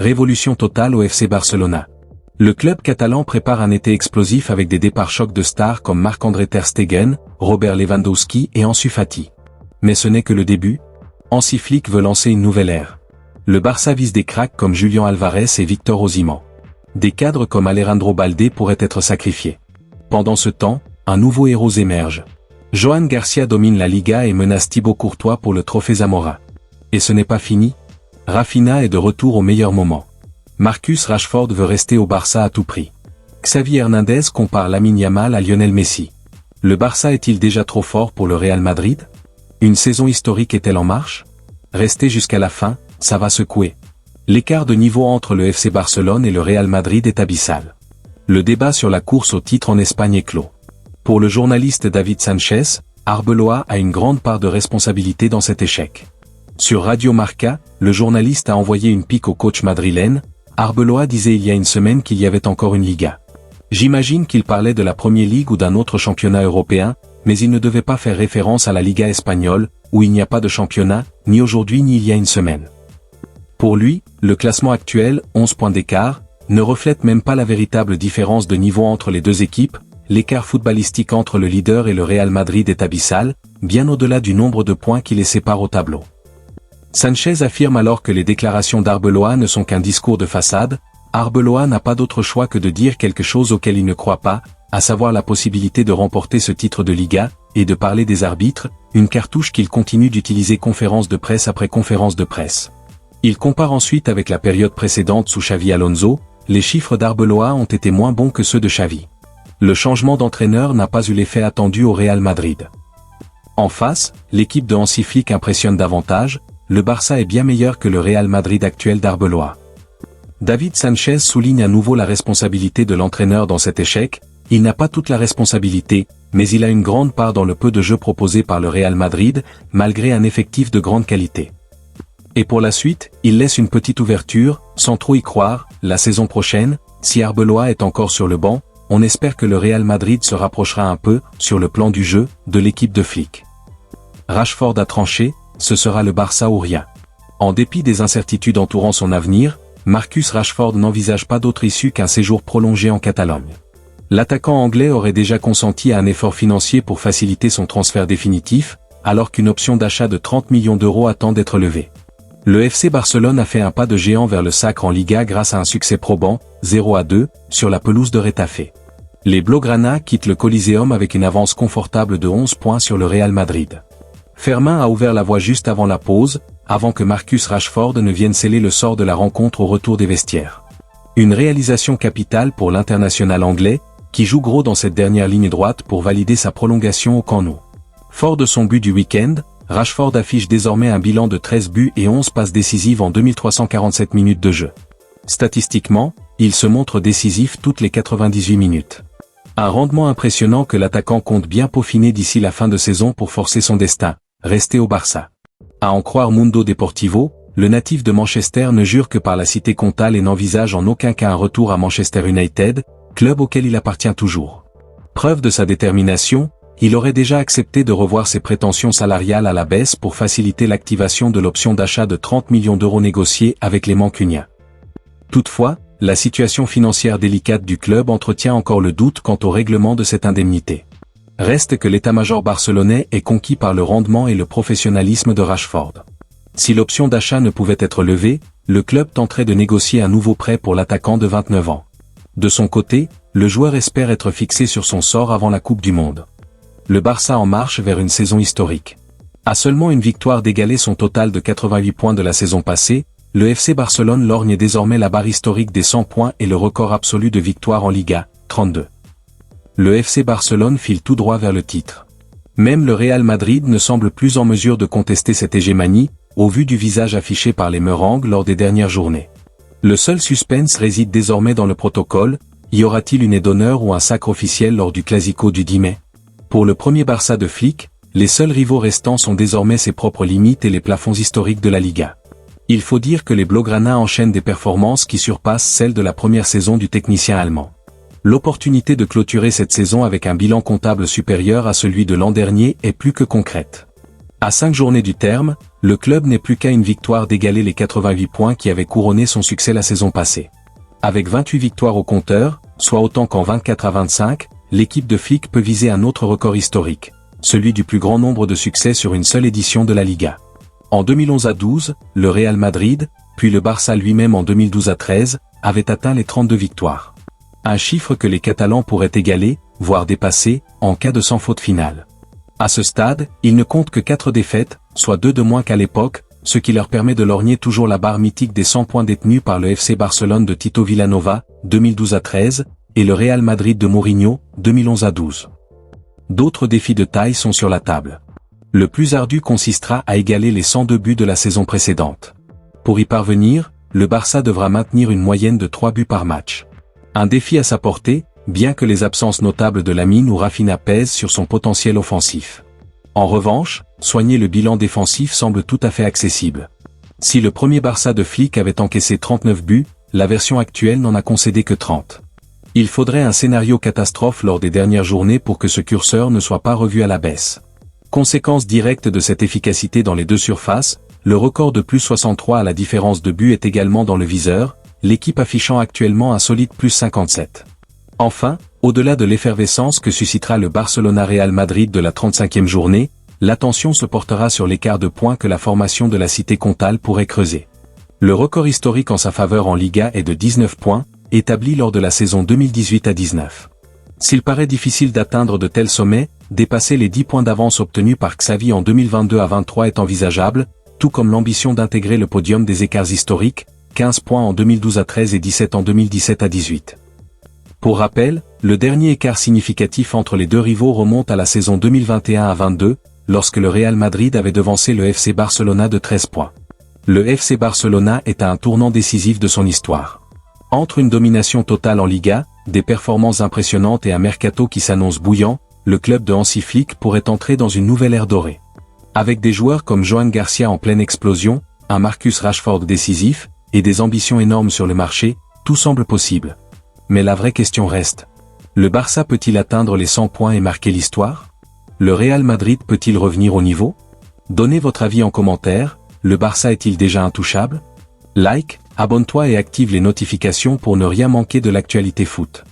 Révolution totale au FC Barcelona. Le club catalan prépare un été explosif avec des départs chocs de stars comme Marc-André ter Stegen, Robert Lewandowski et Ansu Fati. Mais ce n'est que le début. Hansi Flick veut lancer une nouvelle ère. Le Barça vise des cracks comme Julián Alvarez et Victor Osimhen. Des cadres comme Alejandro Balde pourraient être sacrifiés. Pendant ce temps, un nouveau héros émerge. Johan Garcia domine la Liga et menace Thibaut Courtois pour le trophée Zamora. Et ce n'est pas fini. Rafinha est de retour au meilleur moment. Marcus Rashford veut rester au Barça à tout prix. Xavi Hernandez compare Lamine Yamal à Lionel Messi. Le Barça est-il déjà trop fort pour le Real Madrid? Une saison historique est-elle en marche? Rester jusqu'à la fin, ça va secouer. L'écart de niveau entre le FC Barcelone et le Real Madrid est abyssal. Le débat sur la course au titre en Espagne est clos. Pour le journaliste David Sanchez, Arbeloa a une grande part de responsabilité dans cet échec. Sur Radio Marca, le journaliste a envoyé une pique au coach madrilène. Arbeloa disait il y a une semaine qu'il y avait encore une Liga. J'imagine qu'il parlait de la Premier League ou d'un autre championnat européen, mais il ne devait pas faire référence à la Liga espagnole, où il n'y a pas de championnat, ni aujourd'hui ni il y a une semaine. Pour lui, le classement actuel, 11 points d'écart, ne reflète même pas la véritable différence de niveau entre les deux équipes. L'écart footballistique entre le leader et le Real Madrid est abyssal, bien au-delà du nombre de points qui les sépare au tableau. Sanchez affirme alors que les déclarations d'Arbeloa ne sont qu'un discours de façade. Arbeloa n'a pas d'autre choix que de dire quelque chose auquel il ne croit pas, à savoir la possibilité de remporter ce titre de Liga, et de parler des arbitres, une cartouche qu'il continue d'utiliser conférence de presse après conférence de presse. Il compare ensuite avec la période précédente sous Xavi Alonso. Les chiffres d'Arbeloa ont été moins bons que ceux de Xavi. Le changement d'entraîneur n'a pas eu l'effet attendu au Real Madrid. En face, l'équipe de Hansi Flick impressionne davantage. Le Barça est bien meilleur que le Real Madrid actuel d'Arbeloa. David Sanchez souligne à nouveau la responsabilité de l'entraîneur dans cet échec. Il n'a pas toute la responsabilité, mais il a une grande part dans le peu de jeu proposé par le Real Madrid, malgré un effectif de grande qualité. Et pour la suite, il laisse une petite ouverture, sans trop y croire. La saison prochaine, si Arbeloa est encore sur le banc, on espère que le Real Madrid se rapprochera un peu, sur le plan du jeu, de l'équipe de Flick. Rashford a tranché. Ce sera le Barça ou rien. En dépit des incertitudes entourant son avenir, Marcus Rashford n'envisage pas d'autre issue qu'un séjour prolongé en Catalogne. L'attaquant anglais aurait déjà consenti à un effort financier pour faciliter son transfert définitif, alors qu'une option d'achat de 30 millions d'euros attend d'être levée. Le FC Barcelone a fait un pas de géant vers le sacre en Liga grâce à un succès probant, 0-2, sur la pelouse de Retafe. Les Blaugrana quittent le Coliseum avec une avance confortable de 11 points sur le Real Madrid. Fermin a ouvert la voie juste avant la pause, avant que Marcus Rashford ne vienne sceller le sort de la rencontre au retour des vestiaires. Une réalisation capitale pour l'international anglais, qui joue gros dans cette dernière ligne droite pour valider sa prolongation au Camp Nou. Fort de son but du week-end, Rashford affiche désormais un bilan de 13 buts et 11 passes décisives en 2347 minutes de jeu. Statistiquement, il se montre décisif toutes les 98 minutes. Un rendement impressionnant que l'attaquant compte bien peaufiner d'ici la fin de saison pour forcer son destin. Rester au Barça. À en croire Mundo Deportivo, le natif de Manchester ne jure que par la cité comtale et n'envisage en aucun cas un retour à Manchester United, club auquel il appartient toujours. Preuve de sa détermination, il aurait déjà accepté de revoir ses prétentions salariales à la baisse pour faciliter l'activation de l'option d'achat de 30 millions d'euros négociée avec les Mancuniens. Toutefois, la situation financière délicate du club entretient encore le doute quant au règlement de cette indemnité. Reste que l'état-major barcelonais est conquis par le rendement et le professionnalisme de Rashford. Si l'option d'achat ne pouvait être levée, le club tenterait de négocier un nouveau prêt pour l'attaquant de 29 ans. De son côté, le joueur espère être fixé sur son sort avant la Coupe du Monde. Le Barça en marche vers une saison historique. À seulement une victoire d'égaler son total de 88 points de la saison passée, le FC Barcelone lorgne désormais la barre historique des 100 points et le record absolu de victoires en Liga, 32. Le FC Barcelone file tout droit vers le titre. Même le Real Madrid ne semble plus en mesure de contester cette hégémonie, au vu du visage affiché par les Merengues lors des dernières journées. Le seul suspense réside désormais dans le protocole. Y aura-t-il une aide d'honneur ou un sacre officiel lors du Clasico du 10 mai? Pour le premier Barça de Flick, les seuls rivaux restants sont désormais ses propres limites et les plafonds historiques de la Liga. Il faut dire que les Blaugrana enchaînent des performances qui surpassent celles de la première saison du technicien allemand. L'opportunité de clôturer cette saison avec un bilan comptable supérieur à celui de l'an dernier est plus que concrète. À 5 journées du terme, Le club n'est plus qu'à une victoire d'égaler les 88 points qui avaient couronné son succès la saison passée. Avec 28 victoires au compteur, soit autant qu'en 24 à 25, l'équipe de Flick peut viser un autre record historique, celui du plus grand nombre de succès sur une seule édition de la Liga. En 2011 à 12, le Real Madrid, puis le Barça lui-même en 2012 à 13, avaient atteint les 32 victoires. Un chiffre que les Catalans pourraient égaler, voire dépasser, en cas de sans faute finale. À ce stade, ils ne comptent que 4 défaites, soit 2 de moins qu'à l'époque, ce qui leur permet de lorgner toujours la barre mythique des 100 points détenus par le FC Barcelone de Tito Vilanova, 2012 à 13, et le Real Madrid de Mourinho, 2011 à 12. D'autres défis de taille sont sur la table. Le plus ardu consistera à égaler les 102 buts de la saison précédente. Pour y parvenir, le Barça devra maintenir une moyenne de 3 buts par match. Un défi à sa portée, bien que les absences notables de Lamine ou Rafinha pèsent sur son potentiel offensif. En revanche, soigner le bilan défensif semble tout à fait accessible. Si le premier Barça de Flick avait encaissé 39 buts, la version actuelle n'en a concédé que 30. Il faudrait un scénario catastrophe lors des dernières journées pour que ce curseur ne soit pas revu à la baisse. Conséquence directe de cette efficacité dans les deux surfaces, le record de plus 63 à la différence de but est également dans le viseur, l'équipe affichant actuellement un solide plus 57. Enfin, au-delà de l'effervescence que suscitera le Barcelona-Real Madrid de la 35e journée, l'attention se portera sur l'écart de points que la formation de la cité comtale pourrait creuser. Le record historique en sa faveur en Liga est de 19 points, établi lors de la saison 2018 à 19. S'il paraît difficile d'atteindre de tels sommets, dépasser les 10 points d'avance obtenus par Xavi en 2022 à 23 est envisageable, tout comme l'ambition d'intégrer le podium des écarts historiques, 15 points en 2012 à 13 et 17 en 2017 à 18. Pour rappel, le dernier écart significatif entre les deux rivaux remonte à la saison 2021 à 22, lorsque le Real Madrid avait devancé le FC Barcelona de 13 points. Le FC Barcelona est à un tournant décisif de son histoire. Entre une domination totale en Liga, des performances impressionnantes et un mercato qui s'annonce bouillant, le club de Hansi Flick pourrait entrer dans une nouvelle ère dorée. Avec des joueurs comme Joan Garcia en pleine explosion, un Marcus Rashford décisif, et des ambitions énormes sur le marché, tout semble possible. Mais la vraie question reste. Le Barça peut-il atteindre les 100 points et marquer l'histoire? Le Real Madrid peut-il revenir au niveau? Donnez votre avis en commentaire, le Barça est-il déjà intouchable? Like, abonne-toi et active les notifications pour ne rien manquer de l'actualité foot.